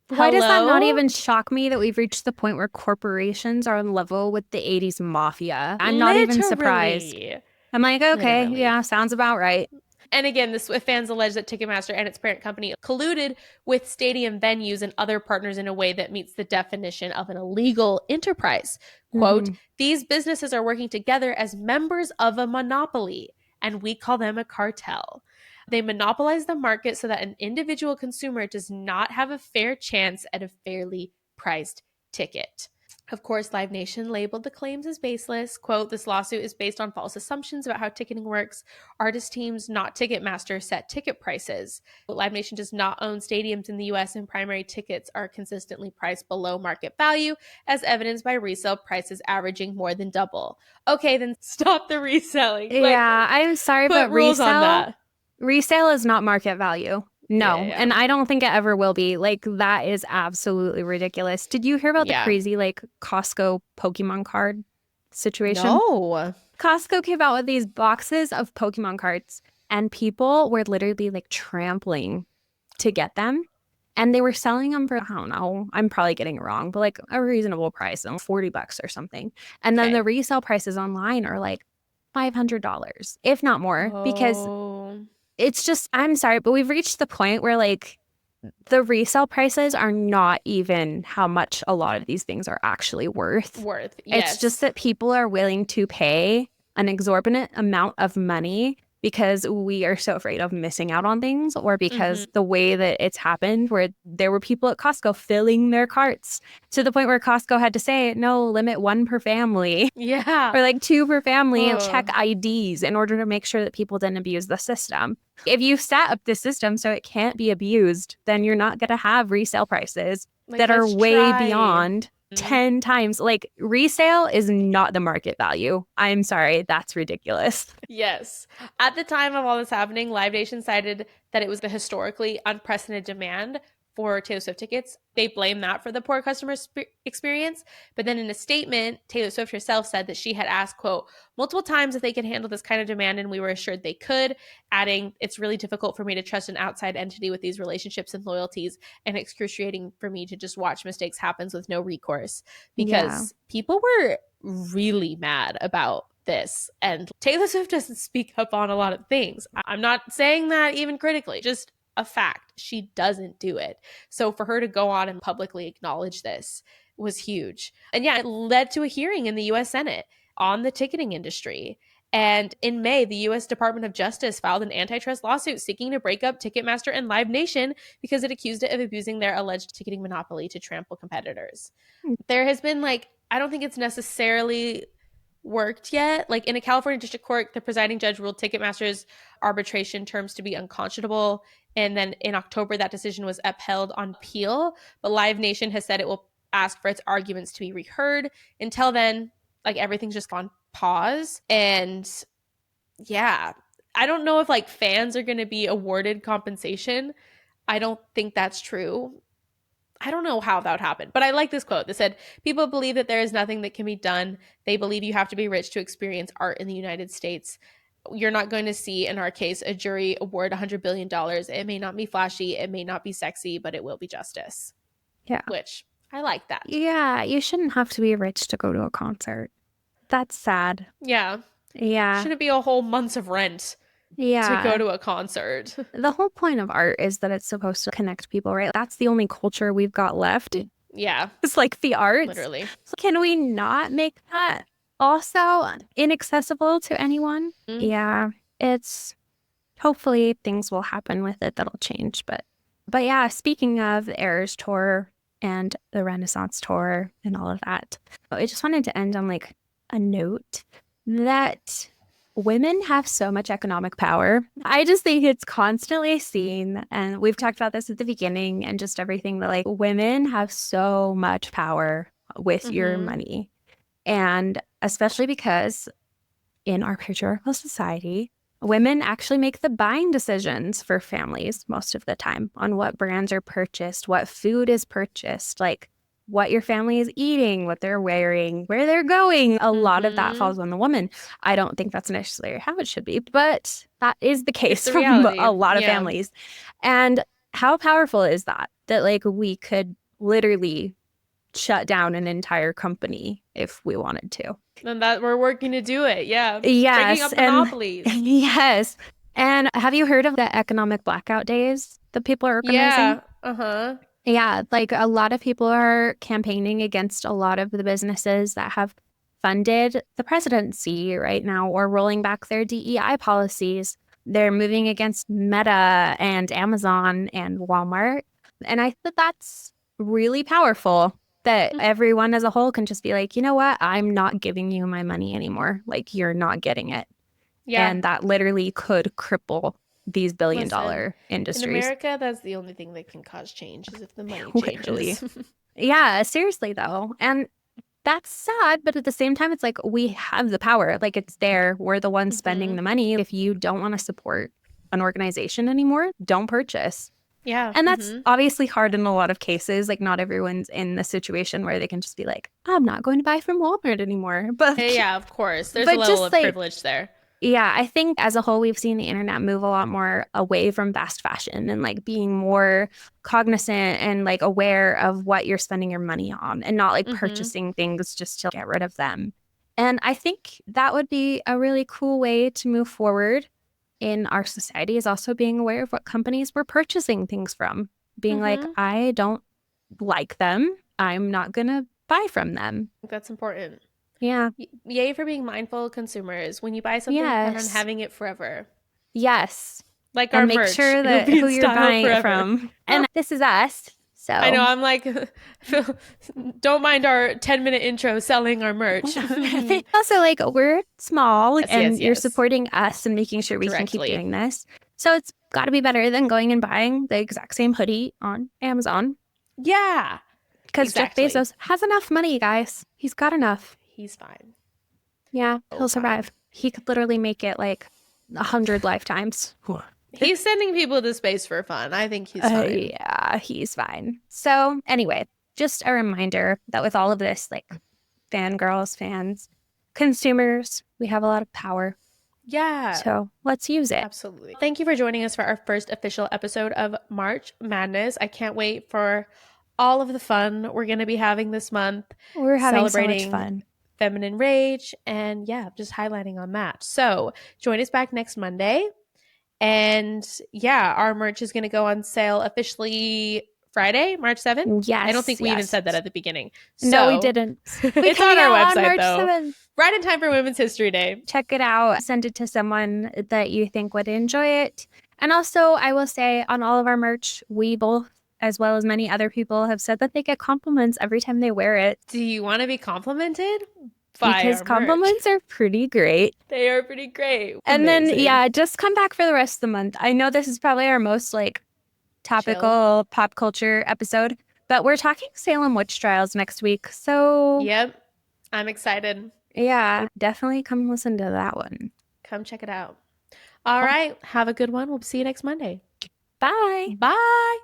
Why does that not Hello? even shock me that we've reached the point where corporations are on level with the 80s mafia? I'm not even surprised. Literally. I'm like, okay, Literally. yeah, sounds about right. And again, the Swift fans allege that Ticketmaster and its parent company colluded with stadium venues and other partners in a way that meets the definition of an illegal enterprise. Quote, Hmm. these businesses are working together as members of a monopoly, and we call them a cartel. They monopolize the market so that an individual consumer does not have a fair chance at a fairly priced ticket. Of course, Live Nation labeled the claims as baseless. Quote, this lawsuit is based on false assumptions about how ticketing works. Artist teams, not Ticketmaster, set ticket prices. But Live Nation does not own stadiums in the US, and primary tickets are consistently priced below market value, as evidenced by resale prices averaging more than double. Okay, then stop the reselling. Like, Yeah, I'm sorry, put but rules on that. resale is not market value. Yeah, No, yeah, and I don't think it ever will be. Like, that is absolutely ridiculous. Did you hear about the yeah. crazy, like, Costco Pokemon card situation? No. Costco came out with these boxes of Pokemon cards, and people were literally like trampling to get them. And they were selling them for, I don't know, I'm probably getting it wrong, but like a reasonable price, $40 or something. And then Okay. the resale prices online are like $500, if not more, because Oh, it's just, I'm sorry, but we've reached the point where like the resale prices are not even how much a lot of these things are actually worth. worth. It's just Yes. that people are willing to pay an exorbitant amount of money because we are so afraid of missing out on things, or Mm-hmm. because the way that it's happened, where there were people at Costco filling their carts to the point where Costco had to say, no, limit one per family Yeah. or like two per family and check Oh, IDs in order to make sure that people didn't abuse the system. If you set up the system so it can't be abused, then you're not going to have resale prices like that are let's way try. beyond 10 times. Like, resale is not the market value. I'm sorry, that's ridiculous. Yes. At the time of all this happening, Live Nation cited that it was the historically unprecedented demand for Taylor Swift tickets. They blame that for the poor customer experience. But then in a statement, Taylor Swift herself said that she had asked, quote, multiple times if they could handle this kind of demand, and we were assured they could, adding, it's really difficult for me to trust an outside entity with these relationships and loyalties, and excruciating for me to just watch mistakes happen with no recourse. Because people were really mad about this, and Taylor Swift doesn't speak up on a lot of things. I'm not saying that even critically, just a fact. She doesn't do it. So for her to go on and publicly acknowledge this was huge. And yeah, it led to a hearing in the US Senate on the ticketing industry. And in May, the US Department of Justice filed an antitrust lawsuit seeking to break up Ticketmaster and Live Nation because it accused it of abusing their alleged ticketing monopoly to trample competitors. There has been I don't think it's necessarily worked yet. In a California district court, the presiding judge ruled Ticketmaster's arbitration terms to be unconscionable. And then in October, that decision was upheld on appeal. But Live Nation has said it will ask for its arguments to be reheard. Until then, everything's just on pause. And yeah, I don't know if fans are going to be awarded compensation. I don't think that's true. I don't know how that would happen, but I like this quote that said, people believe that there is nothing that can be done. They believe you have to be rich to experience art in the United States. You're not going to see, in our case, a jury award $100 billion. It may not be flashy. It may not be sexy, but it will be justice. Yeah. Which I like that. Yeah. You shouldn't have to be rich to go to a concert. That's sad. Yeah. Yeah. Shouldn't be a whole month's of rent. Yeah. To go to a concert. The whole point of art is that it's supposed to connect people, right? That's the only culture we've got left. Yeah. It's the arts. Literally. So can we not make that also inaccessible to anyone? Yeah. It's hopefully things will happen with it that'll change. But yeah, speaking of the Eras Tour and the Renaissance Tour and all of that, I just wanted to end on a note that women have so much economic power. I just think it's constantly seen, and we've talked about this at the beginning and just everything, that women have so much power with your money. And especially because in our patriarchal society, women actually make the buying decisions for families most of the time on what brands are purchased, what food is purchased, what your family is eating, what they're wearing, where they're going. A lot of that falls on the woman. I don't think that's necessarily how it should be, but that is the case for a lot of families. And how powerful is that? That we could literally shut down an entire company if we wanted to. And that we're working to do it. Yeah. Yes. Breaking up monopolies. Yes. And have you heard of the economic blackout days that people are organizing? Yeah. Yeah, a lot of people are campaigning against a lot of the businesses that have funded the presidency right now or rolling back their DEI policies. They're moving against Meta and Amazon and Walmart. And I think that's really powerful that everyone as a whole can just be you know what? I'm not giving you my money anymore. You're not getting it. Yeah. And that literally could cripple these billion-dollar industries. In America, that's the only thing that can cause change is if the money changes. Yeah, seriously, though. And that's sad, but at the same time, it's we have the power. It's there. We're the ones spending the money. If you don't want to support an organization anymore, don't purchase. Yeah. And that's obviously hard in a lot of cases. Not everyone's in the situation where they can just be I'm not going to buy from Walmart anymore. But yeah, of course. There's a level of privilege there. Yeah, I think as a whole, we've seen the internet move a lot more away from fast fashion and being more cognizant and aware of what you're spending your money on and not purchasing things just to get rid of them. And I think that would be a really cool way to move forward in our society, is also being aware of what companies we're purchasing things from. Being I don't like them. I'm not going to buy from them. That's important. Yeah. Yay for being mindful consumers. When you buy something, plan on having it forever. Yes. Our merch. Make sure that who you're buying it from. And this is us. So I know. I'm don't mind our 10-minute intro selling our merch. Also, we're small and you're supporting us and making sure we can keep doing this. So it's got to be better than going and buying the exact same hoodie on Amazon. Yeah. Because Jeff Bezos has enough money, guys. He's got enough. He's fine. Yeah, he'll survive. He could literally make it 100 lifetimes. He's sending people to space for fun. I think he's fine. Yeah. Yeah, he's fine. So anyway, just a reminder that with all of this, like fangirls, fans, consumers, we have a lot of power. Yeah. So let's use it. Absolutely. Thank you for joining us for our first official episode of March Madness. I can't wait for all of the fun we're going to be having this month. We're having so much celebrating fun. feminine rage and yeah, just highlighting on that. So join us back next Monday. And yeah, our merch is going to go on sale officially Friday, March 7th. Yes. I don't think we even said that at the beginning. No, we didn't. It's on our website March though. 7th. Right in time for Women's History Day. Check it out. Send it to someone that you think would enjoy it. And also, I will say on all of our merch, we both, as well as many other people, have said that they get compliments every time they wear it. Do you want to be complimented? Because compliments are pretty great. They are pretty great. And Amazing. then, yeah, just come back for the rest of the month. I know this is probably our most like topical pop culture episode, but we're talking Salem witch trials next week. So, yep, I'm excited. Yeah, definitely come listen to that one. Come check it out. All right. Have a good one. We'll see you next Monday. Bye. Bye.